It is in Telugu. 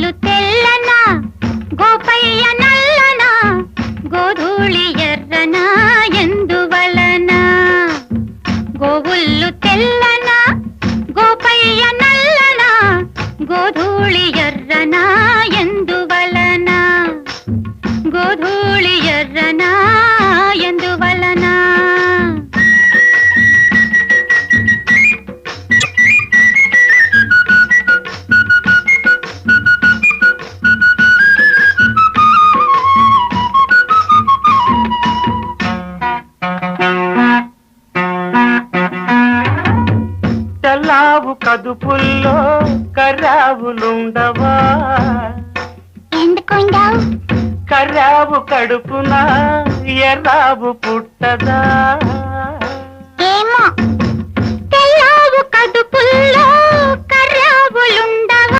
గోవుల్లు తెల్లనా గోపయ్య నల్లనా గోధూళి ఎర్రనా ఎందువలన గోవుల్లు తెల్లనా గోపయ్య నల్లనా గోధూళి ఎర్రనా ఎందువలన గోధూళి ఎర్రనా ఎందువలన తెల్లావు కదుపుల్లో కర్రావులుండవా ఎందుకుండవు కర్రావు కడుపున ఎర్రావు పుట్టదా